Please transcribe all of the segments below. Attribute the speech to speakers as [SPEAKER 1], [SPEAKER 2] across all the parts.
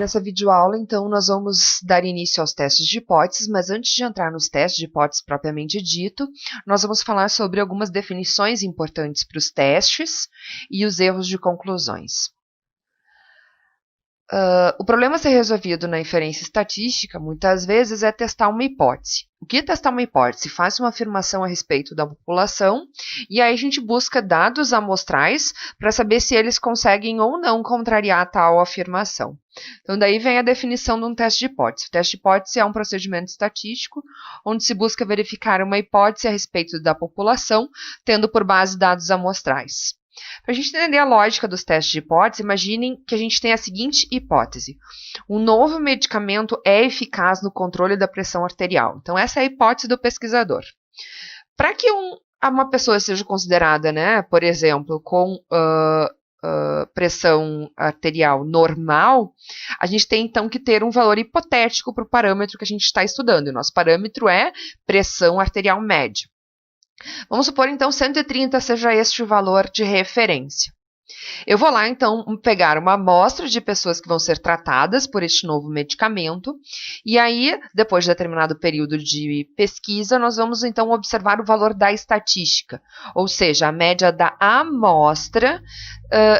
[SPEAKER 1] Nessa videoaula, então, nós vamos dar início aos testes de hipóteses, mas antes de entrar nos testes de hipóteses propriamente dito, nós vamos falar sobre algumas definições importantes para os testes e os erros de conclusões. O problema a ser resolvido na inferência estatística, muitas vezes, é testar uma hipótese. O que é testar uma hipótese? Faz uma afirmação a respeito da população e aí a gente busca dados amostrais para saber se eles conseguem ou não contrariar tal afirmação. Então, daí vem a definição de um teste de hipótese. O teste de hipótese é um procedimento estatístico onde se busca verificar uma hipótese a respeito da população, tendo por base dados amostrais. Para a gente entender a lógica dos testes de hipótese, imaginem que a gente tem a seguinte hipótese. Um novo medicamento é eficaz no controle da pressão arterial. Então, essa é a hipótese do pesquisador. Para que uma pessoa seja considerada, por exemplo, com pressão arterial normal, a gente tem então que ter um valor hipotético para o parâmetro que a gente está estudando. E o nosso parâmetro é pressão arterial média. Vamos supor, então, 130 seja este o valor de referência. Eu vou lá, então, pegar uma amostra de pessoas que vão ser tratadas por este novo medicamento, e aí, depois de determinado período de pesquisa, nós vamos, então, observar o valor da estatística, ou seja, a média da amostra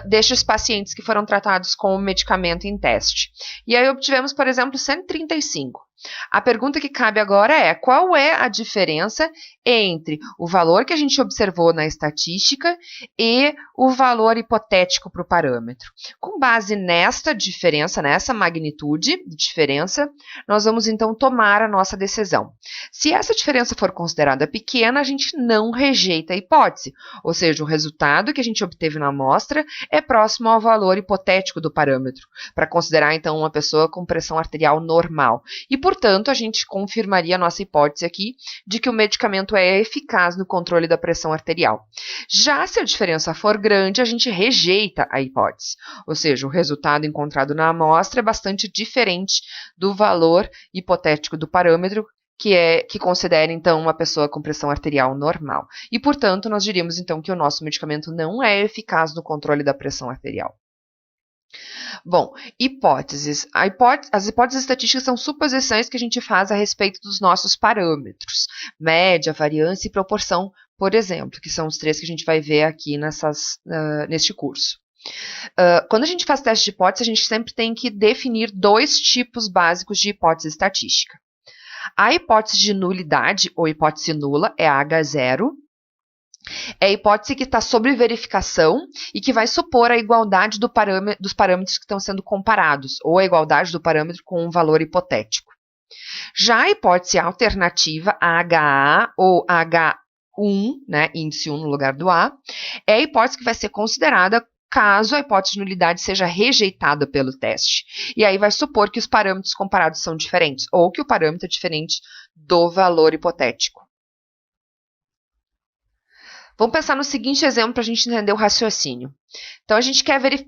[SPEAKER 1] destes pacientes que foram tratados com o medicamento em teste. E aí obtivemos, por exemplo, 135. A pergunta que cabe agora é: qual é a diferença entre o valor que a gente observou na estatística e o valor hipotético para o parâmetro? Com base nesta diferença, nessa magnitude de diferença, nós vamos então tomar a nossa decisão. Se essa diferença for considerada pequena, a gente não rejeita a hipótese, ou seja, o resultado que a gente obteve na amostra é próximo ao valor hipotético do parâmetro, para considerar então uma pessoa com pressão arterial normal. E, portanto, a gente confirmaria a nossa hipótese aqui de que o medicamento é eficaz no controle da pressão arterial. Já se a diferença for grande, a gente rejeita a hipótese, ou seja, o resultado encontrado na amostra é bastante diferente do valor hipotético do parâmetro, que considera, então, uma pessoa com pressão arterial normal. E, portanto, nós diríamos, então, que o nosso medicamento não é eficaz no controle da pressão arterial. Bom, hipóteses. As hipóteses estatísticas são suposições que a gente faz a respeito dos nossos parâmetros. Média, variância e proporção, por exemplo, que são os três que a gente vai ver aqui neste curso. Quando a gente faz teste de hipótese, a gente sempre tem que definir dois tipos básicos de hipótese estatística. A hipótese de nulidade, ou hipótese nula, é a H0. É a hipótese que está sob verificação e que vai supor a igualdade dos parâmetros que estão sendo comparados, ou a igualdade do parâmetro com um valor hipotético. Já a hipótese alternativa, a HA, ou H1, índice 1 no lugar do A, é a hipótese que vai ser considerada caso a hipótese de nulidade seja rejeitada pelo teste. E aí vai supor que os parâmetros comparados são diferentes, ou que o parâmetro é diferente do valor hipotético. Vamos pensar no seguinte exemplo para a gente entender o raciocínio. Então,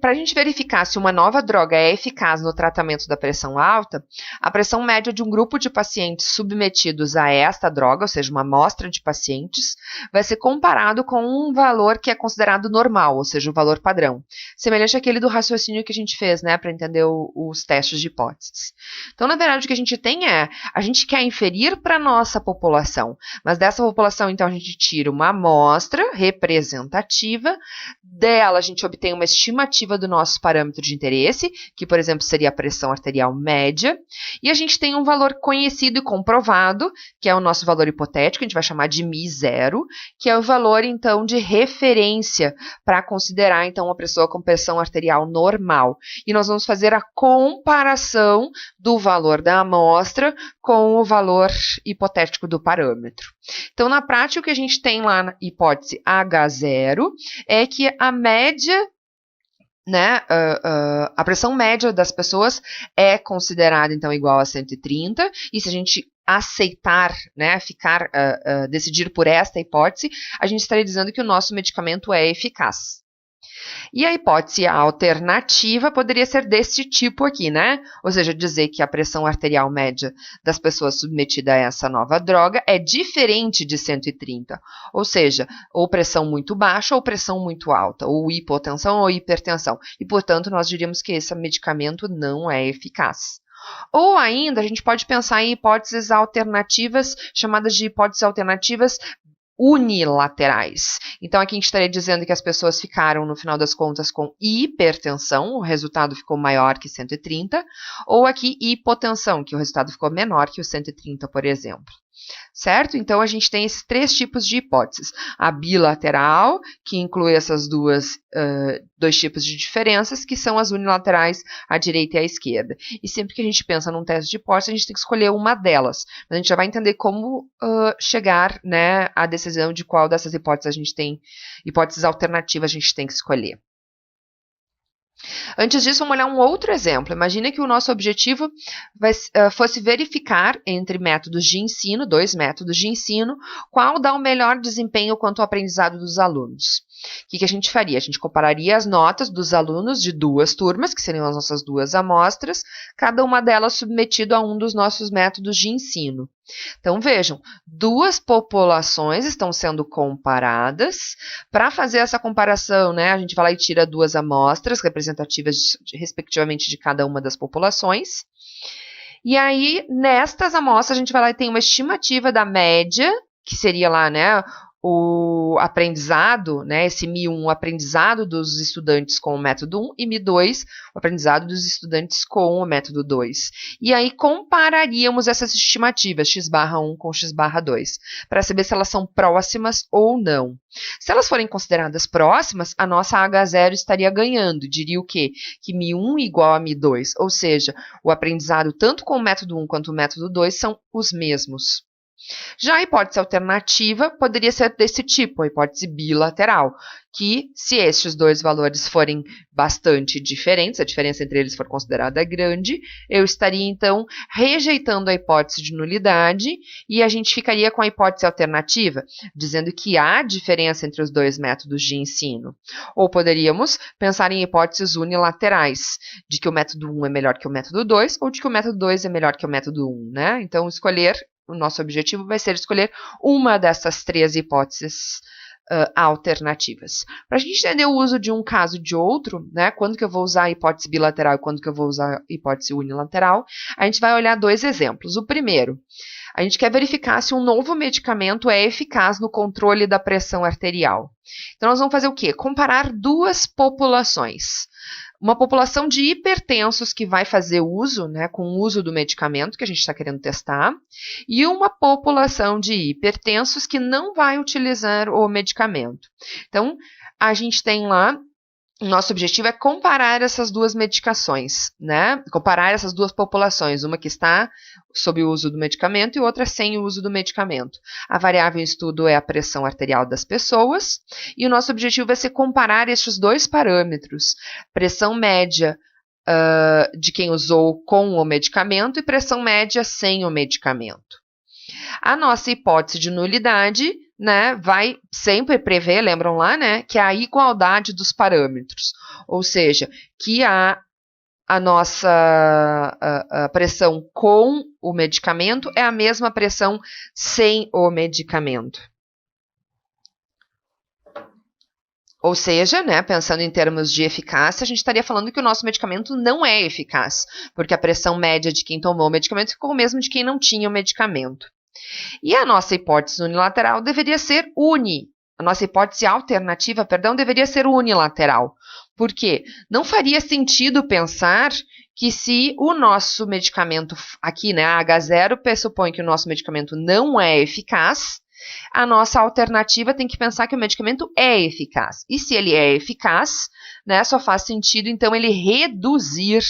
[SPEAKER 1] para a gente verificar se uma nova droga é eficaz no tratamento da pressão alta, a pressão média de um grupo de pacientes submetidos a esta droga, ou seja, uma amostra de pacientes, vai ser comparado com um valor que é considerado normal, ou seja, o valor padrão, semelhante àquele do raciocínio que a gente fez, para entender os testes de hipóteses. Então, na verdade, o que a gente tem a gente quer inferir para a nossa população, mas dessa população, então, a gente tira uma amostra representativa, dela a gente obtém uma estimativa do nosso parâmetro de interesse, que, por exemplo, seria a pressão arterial média, e a gente tem um valor conhecido e comprovado, que é o nosso valor hipotético, a gente vai chamar de μ0, que é o valor, então, de referência para considerar, então, uma pessoa com pressão arterial normal. E nós vamos fazer a comparação do valor da amostra com o valor hipotético do parâmetro. Então, na prática, o que a gente tem lá na hipótese H0 é que a média, a pressão média das pessoas é considerada, então, igual a 130, e se a gente aceitar, decidir por esta hipótese, a gente estaria dizendo que o nosso medicamento é eficaz. E a hipótese alternativa poderia ser desse tipo aqui, né? Ou seja, dizer que a pressão arterial média das pessoas submetidas a essa nova droga é diferente de 130. Ou seja, ou pressão muito baixa ou pressão muito alta, ou hipotensão ou hipertensão. E, portanto, nós diríamos que esse medicamento não é eficaz. Ou ainda, a gente pode pensar em hipóteses alternativas, chamadas de hipóteses alternativas unilaterais. Então, aqui a gente estaria dizendo que as pessoas ficaram, no final das contas, com hipertensão, o resultado ficou maior que 130, ou aqui hipotensão, que o resultado ficou menor que o 130, por exemplo. Certo? Então, a gente tem esses três tipos de hipóteses. A bilateral, que inclui essas dois tipos de diferenças, que são as unilaterais, a direita e a esquerda. E sempre que a gente pensa num teste de hipótese, a gente tem que escolher uma delas. A gente já vai entender como chegar, né, à decisão de qual dessas hipóteses a gente tem, hipóteses alternativas a gente tem que escolher. Antes disso, vamos olhar um outro exemplo. Imagina que o nosso objetivo fosse verificar entre métodos de ensino, 2 métodos de ensino, qual dá o melhor desempenho quanto ao aprendizado dos alunos. O que a gente faria? A gente compararia as notas dos alunos de 2 turmas, que seriam as nossas 2 amostras, cada uma delas submetida a um dos nossos métodos de ensino. Então, vejam, 2 populações estão sendo comparadas. Para fazer essa comparação, né, a gente vai lá e tira 2 amostras representativas, respectivamente, de cada uma das populações. E aí, nestas amostras, a gente vai lá e tem uma estimativa da média, que seria lá, né, o aprendizado, né, esse Mi1, o aprendizado dos estudantes com o método 1, e Mi2, o aprendizado dos estudantes com o método 2. E aí compararíamos essas estimativas, x/1 com x/2, para saber se elas são próximas ou não. Se elas forem consideradas próximas, a nossa H0 estaria ganhando, diria o quê? Que Mi1 igual a Mi2, ou seja, o aprendizado tanto com o método 1 quanto o método 2 são os mesmos. Já a hipótese alternativa poderia ser desse tipo, a hipótese bilateral, que se estes 2 valores forem bastante diferentes, a diferença entre eles for considerada grande, eu estaria então rejeitando a hipótese de nulidade e a gente ficaria com a hipótese alternativa, dizendo que há diferença entre os 2 métodos de ensino. Ou poderíamos pensar em hipóteses unilaterais, de que o método 1 é melhor que o método 2, ou de que o método 2 é melhor que o método 1, né? Então, o nosso objetivo vai ser escolher uma dessas 3 hipóteses alternativas. Para a gente entender o uso de um caso e de outro, né, quando que eu vou usar a hipótese bilateral e quando que eu vou usar a hipótese unilateral, a gente vai olhar 2 exemplos. O primeiro, a gente quer verificar se um novo medicamento é eficaz no controle da pressão arterial. Então, nós vamos fazer o quê? Comparar 2 populações. Uma população de hipertensos que vai fazer uso, né, com o uso do medicamento que a gente está querendo testar, e uma população de hipertensos que não vai utilizar o medicamento. Então, a gente tem lá, o nosso objetivo é comparar essas 2 medicações, né? Comparar essas 2 populações, uma que está sob o uso do medicamento e outra sem o uso do medicamento. A variável em estudo é a pressão arterial das pessoas e o nosso objetivo vai ser comparar estes 2 parâmetros, pressão média de quem usou com o medicamento e pressão média sem o medicamento. A nossa hipótese de nulidade, né, vai sempre prever, lembram lá, né, que é a igualdade dos parâmetros, ou seja, que a nossa a pressão com o medicamento é a mesma pressão sem o medicamento. Ou seja, né, pensando em termos de eficácia, a gente estaria falando que o nosso medicamento não é eficaz, porque a pressão média de quem tomou o medicamento ficou o mesmo de quem não tinha o medicamento. E a nossa hipótese unilateral deveria ser a nossa hipótese alternativa, deveria ser unilateral. Por quê? Não faria sentido pensar que se o nosso medicamento, aqui, né, a H0 pressupõe que o nosso medicamento não é eficaz, a nossa alternativa tem que pensar que o medicamento é eficaz. E se ele é eficaz, né, só faz sentido, então, ele reduzir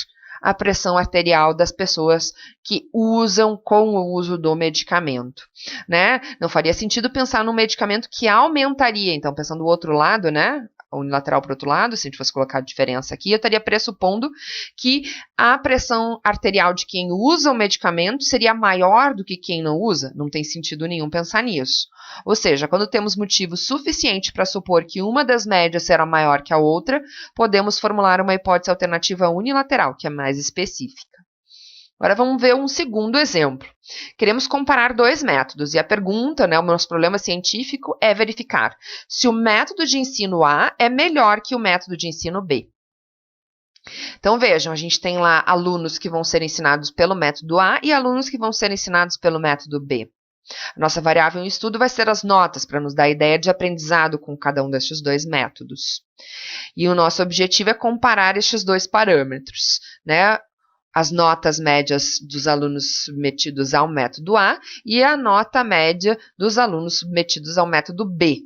[SPEAKER 1] a pressão arterial das pessoas que usam com o uso do medicamento, né? Não faria sentido pensar num medicamento que aumentaria, então, pensando do outro lado, né? unilateral para o outro lado, se a gente fosse colocar a diferença aqui, eu estaria pressupondo que a pressão arterial de quem usa o medicamento seria maior do que quem não usa. Não tem sentido nenhum pensar nisso. Ou seja, quando temos motivo suficiente para supor que uma das médias será maior que a outra, podemos formular uma hipótese alternativa unilateral, que é mais específica. Agora vamos ver um segundo exemplo. Queremos comparar dois métodos e a pergunta, o nosso problema científico é verificar se o método de ensino A é melhor que o método de ensino B. Então vejam, a gente tem lá alunos que vão ser ensinados pelo método A e alunos que vão ser ensinados pelo método B. A nossa variável em estudo vai ser as notas, para nos dar a ideia de aprendizado com cada um destes dois métodos. E o nosso objetivo é comparar estes dois parâmetros, as notas médias dos alunos submetidos ao método A e a nota média dos alunos submetidos ao método B.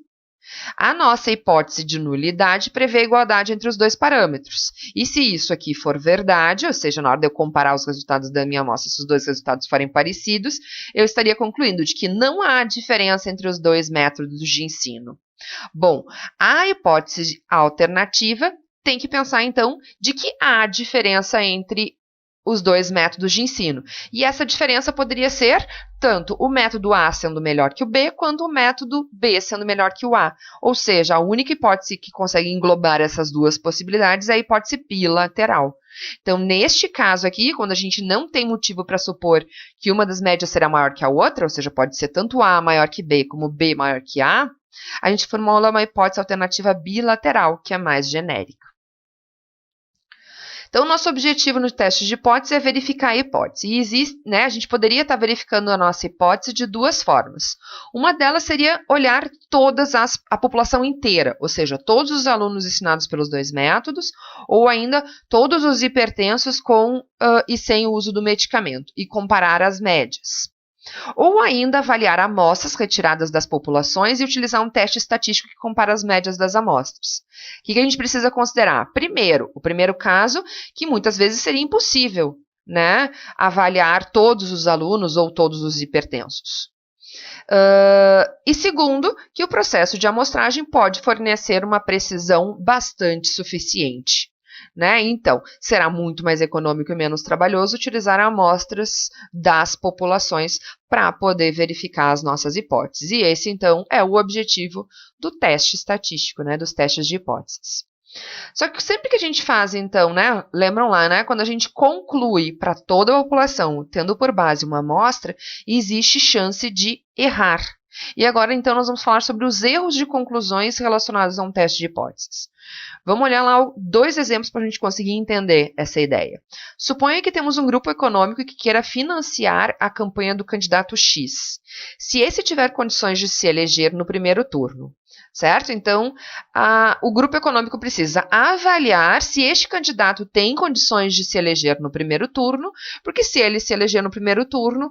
[SPEAKER 1] A nossa hipótese de nulidade prevê a igualdade entre os dois parâmetros. E se isso aqui for verdade, ou seja, na hora de eu comparar os resultados da minha amostra, se os dois resultados forem parecidos, eu estaria concluindo de que não há diferença entre os dois métodos de ensino. Bom, a hipótese alternativa tem que pensar, então, de que há diferença entre os dois métodos de ensino. E essa diferença poderia ser tanto o método A sendo melhor que o B, quanto o método B sendo melhor que o A. Ou seja, a única hipótese que consegue englobar essas duas possibilidades é a hipótese bilateral. Então, neste caso aqui, quando a gente não tem motivo para supor que uma das médias será maior que a outra, ou seja, pode ser tanto A maior que B, como B maior que A gente formula uma hipótese alternativa bilateral, que é mais genérica. Então, o nosso objetivo no teste de hipótese é verificar a hipótese. E a gente poderia estar verificando a nossa hipótese de duas formas. Uma delas seria olhar a população inteira, ou seja, todos os alunos ensinados pelos dois métodos, ou ainda todos os hipertensos com e sem o uso do medicamento, e comparar as médias. Ou ainda avaliar amostras retiradas das populações e utilizar um teste estatístico que compara as médias das amostras. O que a gente precisa considerar? Primeiro, o primeiro caso, que muitas vezes seria impossível, avaliar todos os alunos ou todos os hipertensos. E segundo, que o processo de amostragem pode fornecer uma precisão bastante suficiente. Então, será muito mais econômico e menos trabalhoso utilizar amostras das populações para poder verificar as nossas hipóteses. E esse, então, é o objetivo do teste estatístico, dos testes de hipóteses. Só que sempre que a gente faz, então, lembram lá, quando a gente conclui para toda a população, tendo por base uma amostra, existe chance de errar. E agora, então, nós vamos falar sobre os erros de conclusões relacionados a um teste de hipóteses. Vamos olhar lá dois exemplos para a gente conseguir entender essa ideia. Suponha que temos um grupo econômico que queira financiar a campanha do candidato X. Se esse tiver condições de se eleger no primeiro turno, certo? Então, o grupo econômico precisa avaliar se este candidato tem condições de se eleger no primeiro turno, porque se ele se eleger no primeiro turno,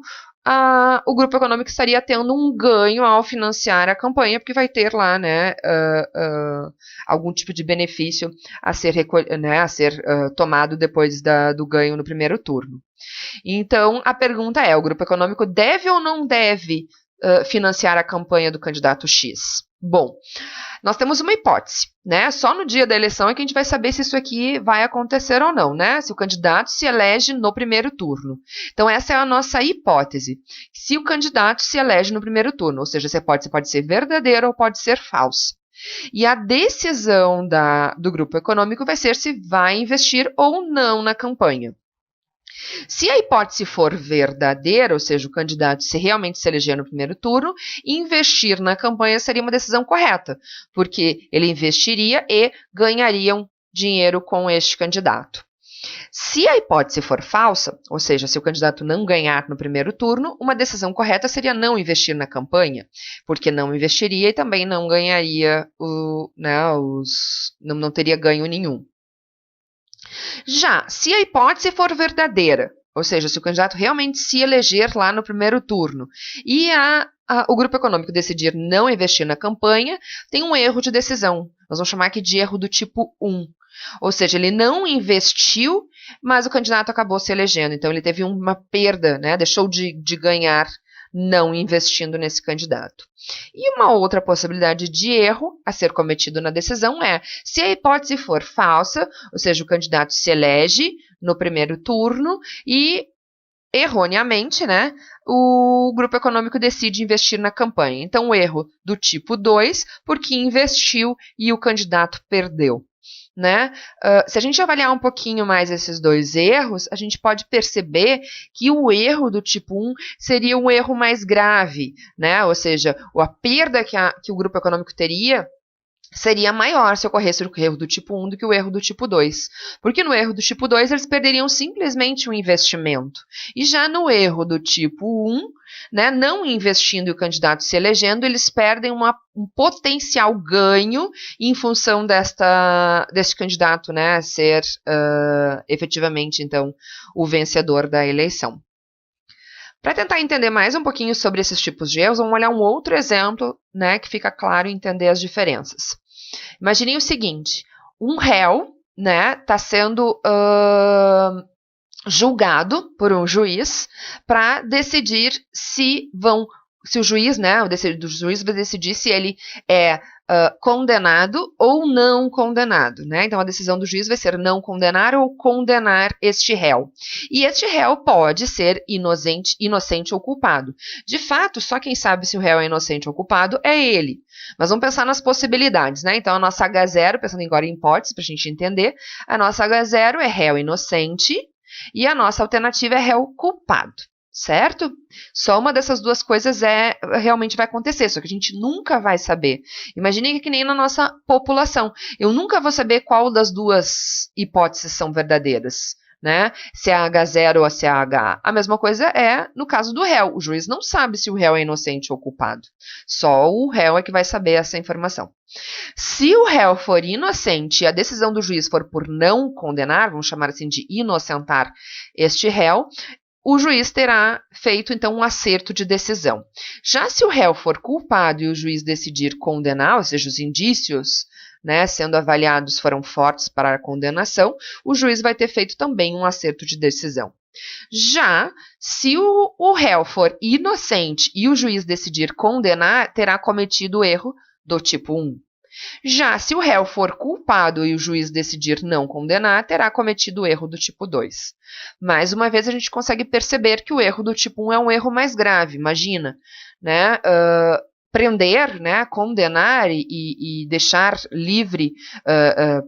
[SPEAKER 1] o grupo econômico estaria tendo um ganho ao financiar a campanha, porque vai ter lá algum tipo de benefício a ser, tomado depois do ganho no primeiro turno. Então, a pergunta é, o grupo econômico deve ou não deve financiar a campanha do candidato X? Bom, nós temos uma hipótese, Só no dia da eleição é que a gente vai saber se isso aqui vai acontecer ou não, Se o candidato se elege no primeiro turno. Então, essa é a nossa hipótese. Se o candidato se elege no primeiro turno, ou seja, essa hipótese pode ser verdadeira ou pode ser falsa. E a decisão do grupo econômico vai ser se vai investir ou não na campanha. Se a hipótese for verdadeira, ou seja, o candidato se realmente se eleger no primeiro turno, investir na campanha seria uma decisão correta, porque ele investiria e ganhariam dinheiro com este candidato. Se a hipótese for falsa, ou seja, se o candidato não ganhar no primeiro turno, uma decisão correta seria não investir na campanha, porque não investiria e também não ganharia, não teria ganho nenhum. Já, se a hipótese for verdadeira, ou seja, se o candidato realmente se eleger lá no primeiro turno e o grupo econômico decidir não investir na campanha, tem um erro de decisão. Nós vamos chamar aqui de erro do tipo 1. Ou seja, ele não investiu, mas o candidato acabou se elegendo. Então, ele teve uma perda, deixou de ganhar não investindo nesse candidato. E uma outra possibilidade de erro a ser cometido na decisão é se a hipótese for falsa, ou seja, o candidato se elege no primeiro turno e erroneamente, né, o grupo econômico decide investir na campanha. Então, o erro do tipo 2, porque investiu e o candidato perdeu. Né? Se a gente avaliar um pouquinho mais esses dois erros, a gente pode perceber que o erro do tipo 1 seria um erro mais grave, né? Ou seja, a perda que o grupo econômico teria seria maior se ocorresse o erro do tipo 1 do que o erro do tipo 2. Porque no erro do tipo 2, eles perderiam simplesmente o investimento. E já no erro do tipo 1, né, não investindo e o candidato se elegendo, eles perdem um potencial ganho em função desse candidato, né, ser efetivamente, então, o vencedor da eleição. Para tentar entender mais um pouquinho sobre esses tipos de erros, vamos olhar um outro exemplo, né, que fica claro entender as diferenças. Imaginem o seguinte, um réu, né, está sendo julgado por um juiz para decidir se o juiz, né, o juiz vai decidir se ele é condenado ou não condenado, né? Então a decisão do juiz vai ser não condenar ou condenar este réu. E este réu pode ser inocente ou culpado. De fato, só quem sabe se o réu é inocente ou culpado é ele. Mas vamos pensar nas possibilidades, né? Então a nossa H0, pensando agora em hipóteses para a gente entender, a nossa H0 é réu inocente e a nossa alternativa é réu culpado. Certo? Só uma dessas duas coisas realmente vai acontecer, só que a gente nunca vai saber. Imagine que nem na nossa população. Eu nunca vou saber qual das duas hipóteses são verdadeiras, né? Se é a H0 ou se é a HA. A mesma coisa é no caso do réu. O juiz não sabe se o réu é inocente ou culpado. Só o réu é que vai saber essa informação. Se o réu for inocente e a decisão do juiz for por não condenar, vamos chamar assim de inocentar este réu, o juiz terá feito, então, um acerto de decisão. Já se o réu for culpado e o juiz decidir condenar, ou seja, os indícios, né, sendo avaliados foram fortes para a condenação, o juiz vai ter feito também um acerto de decisão. Já se o réu for inocente e o juiz decidir condenar, terá cometido o erro do tipo 1. Já se o réu for culpado e o juiz decidir não condenar, terá cometido o erro do tipo 2. Mais uma vez, a gente consegue perceber que o erro do tipo 1 é um erro mais grave. Imagina, né? Prender, né, condenar e deixar livre,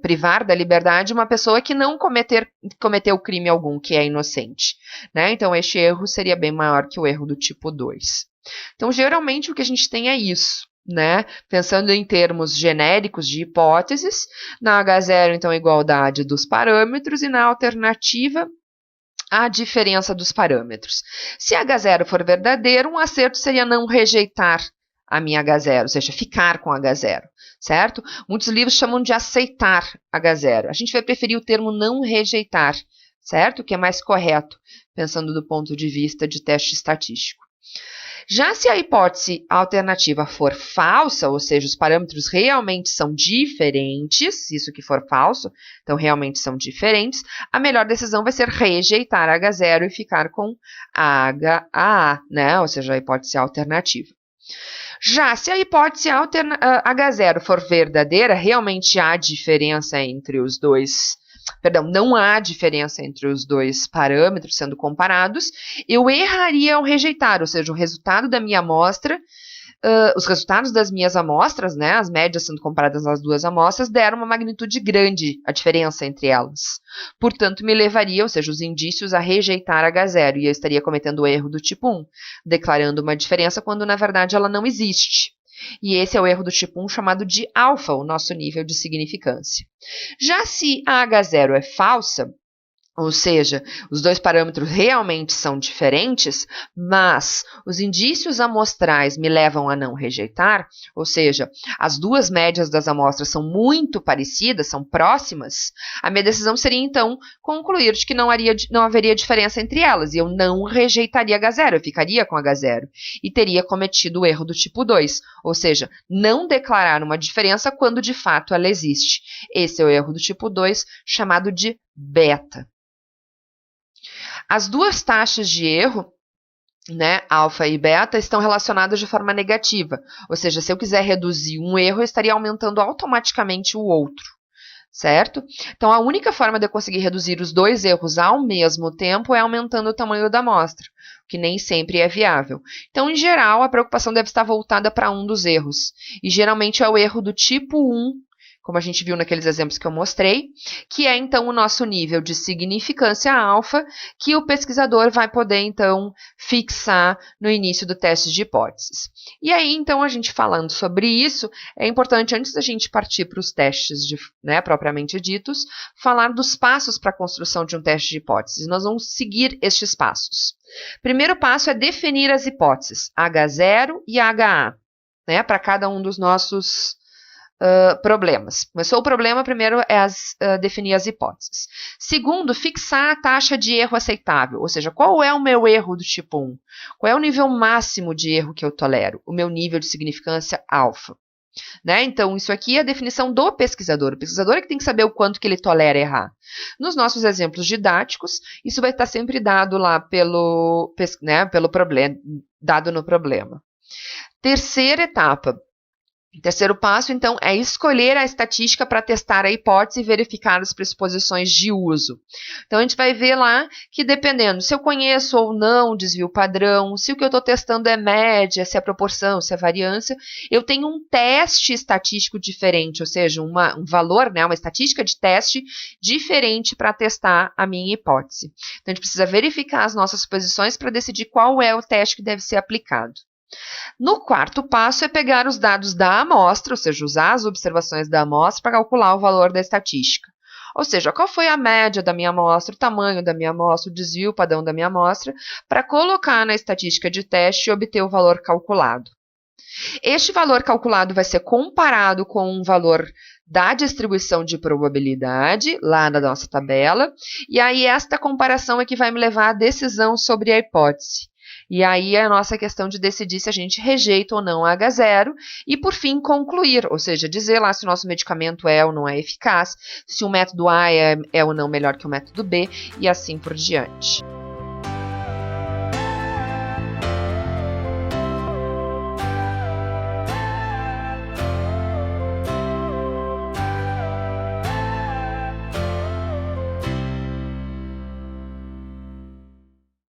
[SPEAKER 1] privar da liberdade uma pessoa que não cometeu crime algum, que é inocente. Né? Então, este erro seria bem maior que o erro do tipo 2. Então, geralmente, o que a gente tem é isso. Né? Pensando em termos genéricos de hipóteses, na H0, então, igualdade dos parâmetros, e na alternativa, a diferença dos parâmetros. Se H0 for verdadeiro, um acerto seria não rejeitar a minha H0, ou seja, ficar com H0, certo? Muitos livros chamam de aceitar H0. A gente vai preferir o termo não rejeitar, certo? Que é mais correto, pensando do ponto de vista de teste estatístico. Já se a hipótese alternativa for falsa, ou seja, os parâmetros realmente são diferentes, isso que for falso, então realmente são diferentes, a melhor decisão vai ser rejeitar H0 e ficar com HA, né? Ou seja, a hipótese alternativa. Já se a hipótese H0 for verdadeira, realmente há diferença entre os dois. Perdão, não há diferença entre os dois parâmetros sendo comparados, eu erraria ao rejeitar, ou seja, o resultado da minha amostra, os resultados das minhas amostras, né, as médias sendo comparadas nas duas amostras, deram uma magnitude grande, a diferença entre elas. Portanto, me levaria, ou seja, os indícios a rejeitar H0, e eu estaria cometendo o erro do tipo 1, declarando uma diferença quando, na verdade, ela não existe. E esse é o erro do tipo 1 chamado de alfa, o nosso nível de significância. Já se a H0 é falsa, ou seja, os dois parâmetros realmente são diferentes, mas os indícios amostrais me levam a não rejeitar, ou seja, as duas médias das amostras são muito parecidas, são próximas, a minha decisão seria então concluir de que não haveria diferença entre elas, e eu não rejeitaria H0, eu ficaria com H0, e teria cometido o erro do tipo 2, ou seja, não declarar uma diferença quando de fato ela existe. Esse é o erro do tipo 2, chamado de beta. As duas taxas de erro né, alfa e beta, estão relacionadas de forma negativa. Ou seja, se eu quiser reduzir um erro, eu estaria aumentando automaticamente o outro. Certo? Então, a única forma de eu conseguir reduzir os dois erros ao mesmo tempo é aumentando o tamanho da amostra, que nem sempre é viável. Então, em geral, a preocupação deve estar voltada para um dos erros. E geralmente é o erro do tipo 1, como a gente viu naqueles exemplos que eu mostrei, que é então o nosso nível de significância alfa, que o pesquisador vai poder então fixar no início do teste de hipóteses. E aí, então, a gente falando sobre isso, é importante, antes da gente partir para os testes propriamente ditos, falar dos passos para a construção de um teste de hipóteses. Nós vamos seguir estes passos. Primeiro passo é definir as hipóteses, H0 e HA, né, para cada um dos nossos problemas. Começou o problema, primeiro é definir as hipóteses. Segundo, fixar a taxa de erro aceitável, ou seja, qual é o meu erro do tipo 1? Qual é o nível máximo de erro que eu tolero? O meu nível de significância alfa. Né? Então, isso aqui é a definição do pesquisador. O pesquisador é que tem que saber o quanto que ele tolera errar. Nos nossos exemplos didáticos, isso vai estar sempre dado lá pelo problema, dado no problema. Terceira etapa. O terceiro passo, então, é escolher a estatística para testar a hipótese e verificar as pressuposições de uso. Então, a gente vai ver lá que, dependendo se eu conheço ou não o desvio padrão, se o que eu estou testando é média, se é proporção, se é variância, eu tenho um teste estatístico diferente, ou seja, um valor, né, uma estatística de teste diferente para testar a minha hipótese. Então, a gente precisa verificar as nossas suposições para decidir qual é o teste que deve ser aplicado. No quarto passo é pegar os dados da amostra, ou seja, usar as observações da amostra para calcular o valor da estatística. Ou seja, qual foi a média da minha amostra, o tamanho da minha amostra, o desvio padrão da minha amostra, para colocar na estatística de teste e obter o valor calculado. Este valor calculado vai ser comparado com um valor da distribuição de probabilidade, lá na nossa tabela, e aí esta comparação é que vai me levar à decisão sobre a hipótese. E aí é a nossa questão de decidir se a gente rejeita ou não a H0 e, por fim, concluir, ou seja, dizer lá se o nosso medicamento é ou não é eficaz, se o método A é ou não melhor que o método B e assim por diante.